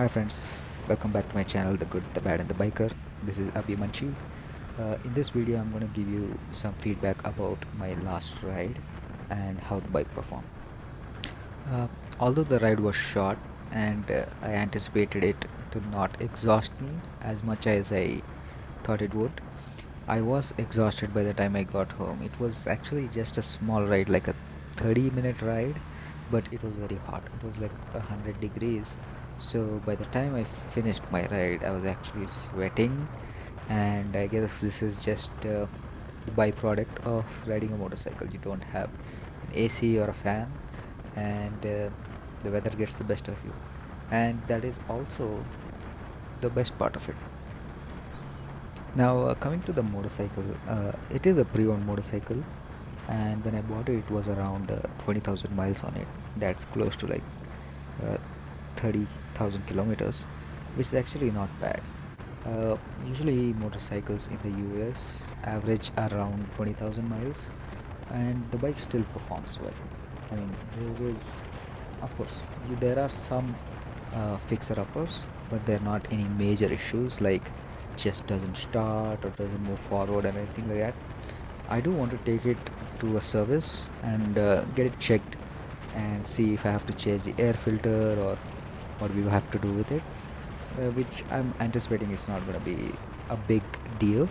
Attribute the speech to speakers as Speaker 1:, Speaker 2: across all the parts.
Speaker 1: Hi friends, welcome back to my channel The Good, the Bad and the Biker. This is Abhimanchi. In this video I'm going to give you some feedback about my last ride and how the bike performed. Uh, Although the ride was short and I anticipated it to not exhaust me as much as I thought it would, I was exhausted by the time I got home. It was actually just a small ride, like a 30-minute ride, but it was very hot. It was like 100 degrees. So by the time I finished my ride, I was actually sweating, and I guess this is just a byproduct of riding a motorcycle. You don't have an AC or a fan, and the weather gets the best of you, and that is also the best part of it. Now, coming to the motorcycle, it is a pre-owned motorcycle, and when I bought it, it was around 20,000 miles on it. That's close to like uh, 30,000 kilometers, which is actually not bad. Usually, motorcycles in the US average around 20,000 miles, and the bike still performs well. I mean, there is, of course, there are some fixer-uppers, but they're not any major issues like just doesn't start or doesn't move forward or anything like that. I do want to take it to a service and get it checked and see if I have to change the air filter or what we have to do with it, which I'm anticipating is not going to be a big deal.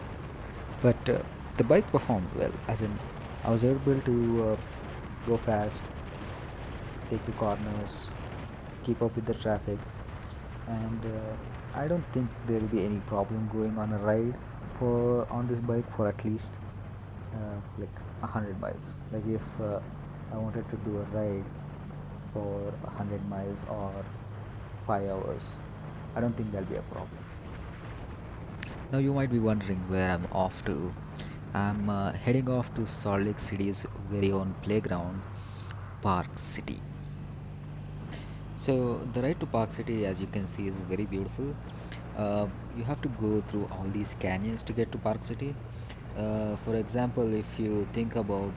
Speaker 1: But the bike performed well, as in I was able to go fast, take the corners, keep up with the traffic, and I don't think there will be any problem going on a ride for on this bike for at least like 100 miles. Like if I wanted to do a ride for 100 miles or 5 hours, I don't think that'll be a problem. Now you might be wondering where I'm off to. I'm heading off to Salt Lake City's very own playground, Park City. So the ride to Park City, as you can see, is very beautiful. You have to go through all these canyons to get to Park City. For example, if you think about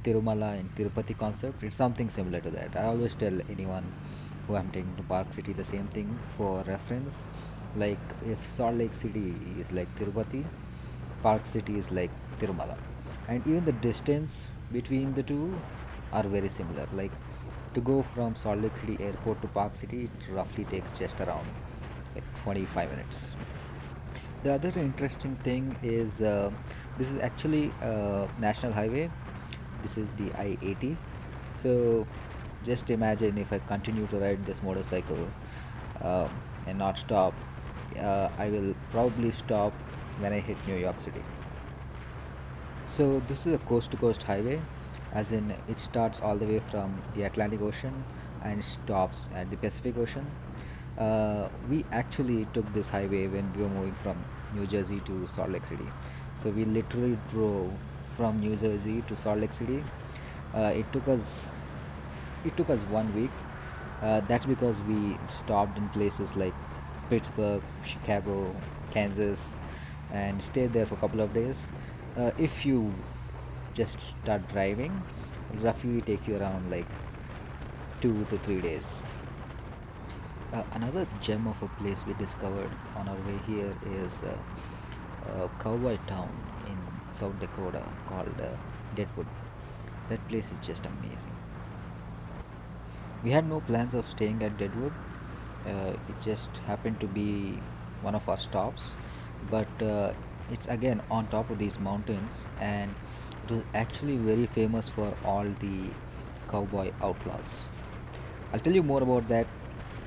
Speaker 1: Tirumala and Tirupati concept, it's something similar to that. I always tell anyone who I'm taking to Park City the same thing for reference. Like if Salt Lake City is like Tirupati, Park City is like Tirumala, and even the distance between the two are very similar. Like to go from Salt Lake City airport to Park City, it roughly takes just around like 25 minutes. The other interesting thing is this is actually a national highway. This is the I-80. So just imagine if I continue to ride this motorcycle uh, and not stop, I will probably stop when I hit New York City. So this is a coast to coast highway, as in it starts all the way from the Atlantic Ocean and stops at the Pacific Ocean. We actually took this highway when we were moving from New Jersey to Salt Lake City. So we literally drove from New Jersey to Salt Lake City. It took us 1 week. That's because we stopped in places like Pittsburgh, Chicago, Kansas, and stayed there for a couple of days. If you just start driving, it'll roughly take you around like 2 to 3 days. Another gem of a place we discovered on our way here is a cowboy town in South Dakota called Deadwood. That place is just amazing. We had no plans of staying at Deadwood. It just happened to be one of our stops, but it's again on top of these mountains, and it was actually very famous for all the cowboy outlaws. I'll tell you more about that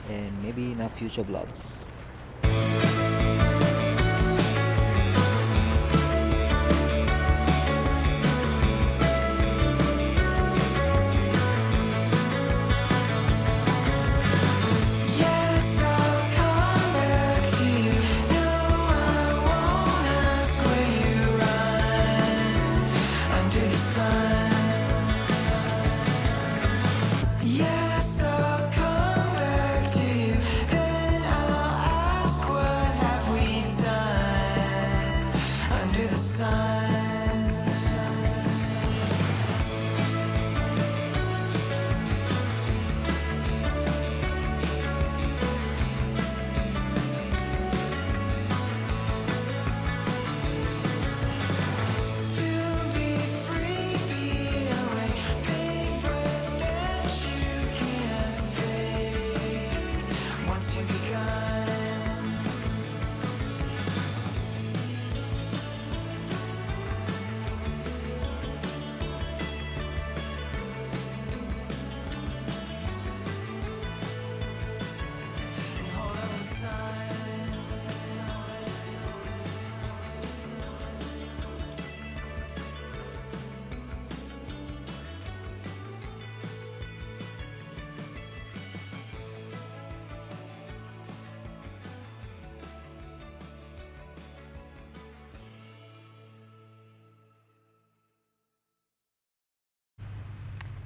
Speaker 1: in maybe in our future vlogs.
Speaker 2: Yes, I'll come back to you. No, I won't ask where you run under the sun. Yes, I'll come back to you. Then I'll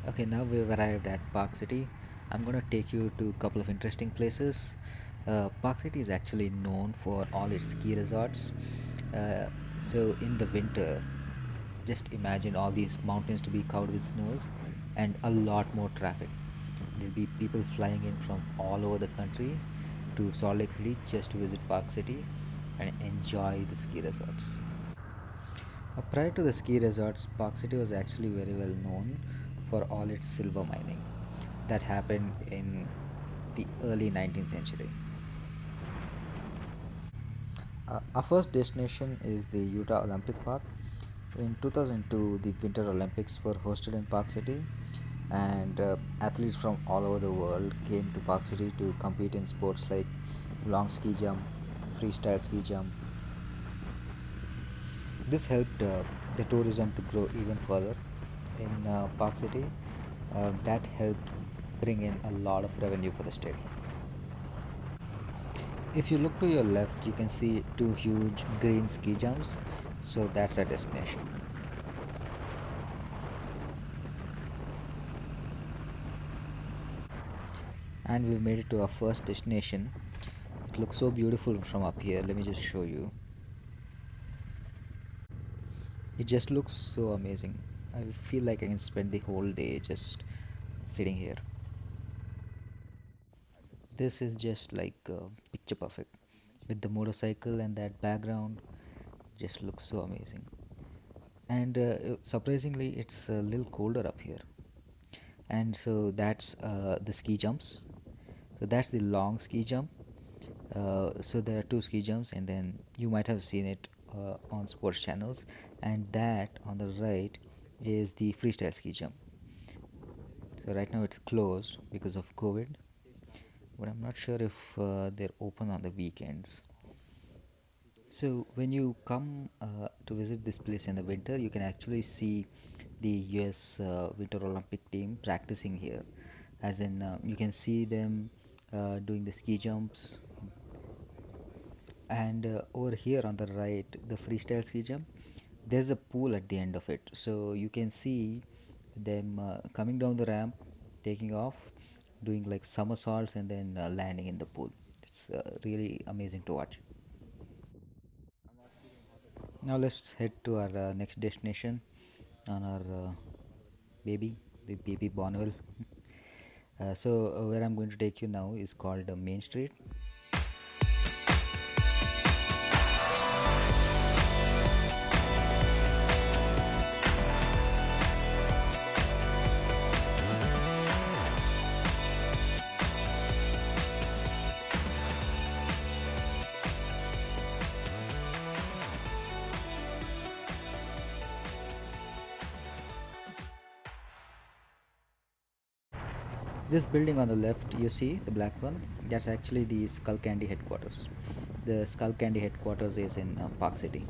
Speaker 1: Okay, now we've arrived at Park City. I'm gonna take you to a couple of interesting places. Park City is actually known for all its ski resorts. Uh, so in the winter, just imagine all these mountains to be covered with snows and a lot more traffic. There'll be people flying in from all over the country to Salt Lake City just to visit Park City and enjoy the ski resorts. Prior to the ski resorts, Park City was actually very well known for all its silver mining that happened in the early 19th century. Our first destination is the Utah Olympic Park. In 2002, the Winter Olympics were hosted in Park City, and athletes from all over the world came to Park City to compete in sports like long ski jump, freestyle ski jump. This helped the tourism to grow even further in Park City. That helped bring in a lot of revenue for the state. If you look to your left, you can see two huge green ski jumps. So that's our destination. And we've made it to our first destination. It looks so beautiful from up here. Let me just show you. It just looks so amazing. I feel like I can spend the whole day just sitting here. This is just like picture perfect with the motorcycle and that background. Just looks so amazing. And surprisingly, it's a little colder up here. And so that's the ski jumps. So that's the long ski jump. So there are two ski jumps, and then you might have seen it on sports channels. And that on the right is the freestyle ski jump. So right now it's closed because of COVID, but I'm not sure if they're open on the weekends. So when you come to visit this place in the winter, you can actually see the US Winter Olympic team practicing here. As in, you can see them doing the ski jumps, and over here on the right, the freestyle ski jump. There's a pool at the end of it, so you can see them coming down the ramp, taking off, doing like somersaults, and then landing in the pool. It's really amazing to watch. Now let's head to our next destination on our baby, the baby Bonneville. So where I'm going to take you now is called Main Street. This building on the left, you see the black one, that's actually the Skull Candy headquarters. The Skull Candy headquarters is in Park City.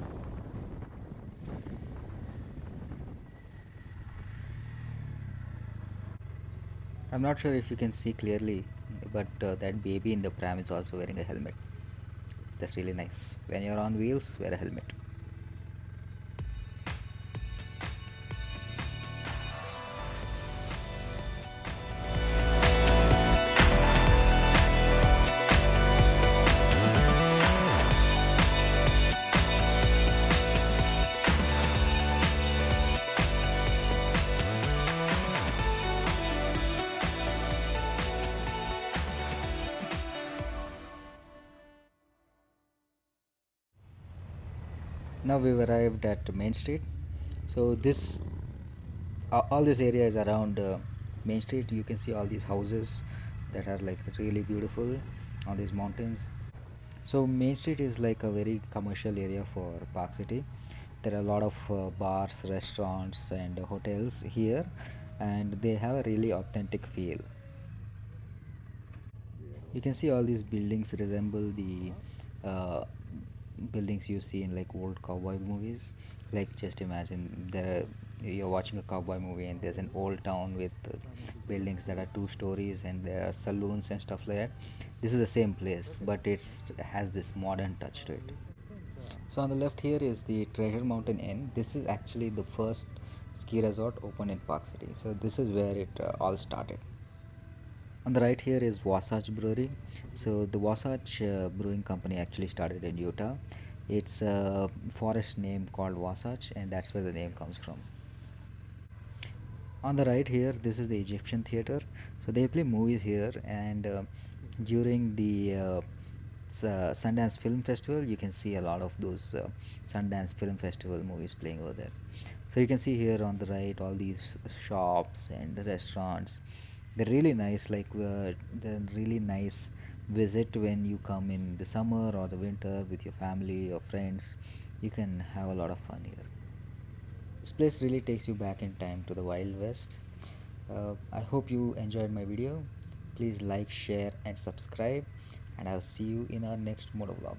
Speaker 1: I'm not sure if you can see clearly, but that baby in the pram is also wearing a helmet. That's really nice. When you're on wheels, wear a helmet. Now we've arrived at Main Street. So this all this area is around Main Street. You can see all these houses that are like really beautiful on these mountains. So Main Street is like a very commercial area for Park City. There are a lot of bars, restaurants, and hotels here, and they have a really authentic feel. You can see all these buildings resemble the uh, buildings you see in like old cowboy movies. Like just imagine you're watching a cowboy movie and there's an old town with buildings that are 2 stories and there are saloons and stuff like that. This is the same place, but it's has this modern touch to it. So on the left here is the Treasure Mountain Inn. This is actually the first ski resort opened in Park City. So this is where it all started. On the right here is Wasatch Brewery. So the Wasatch Brewing Company actually started in Utah. It's a forest name called Wasatch, and that's where the name comes from. On the right here, this is the Egyptian theater. So they play movies here, and during the Sundance Film Festival, you can see a lot of those Sundance Film Festival movies playing over there. So you can see here on the right all these shops and restaurants. They're really nice. They're really nice visit when you come in the summer or the winter with your family or friends. You can have a lot of fun here. This place really takes you back in time to the Wild West. I hope you enjoyed my video. Please like, share, and subscribe, and I'll see you in our next motovlog.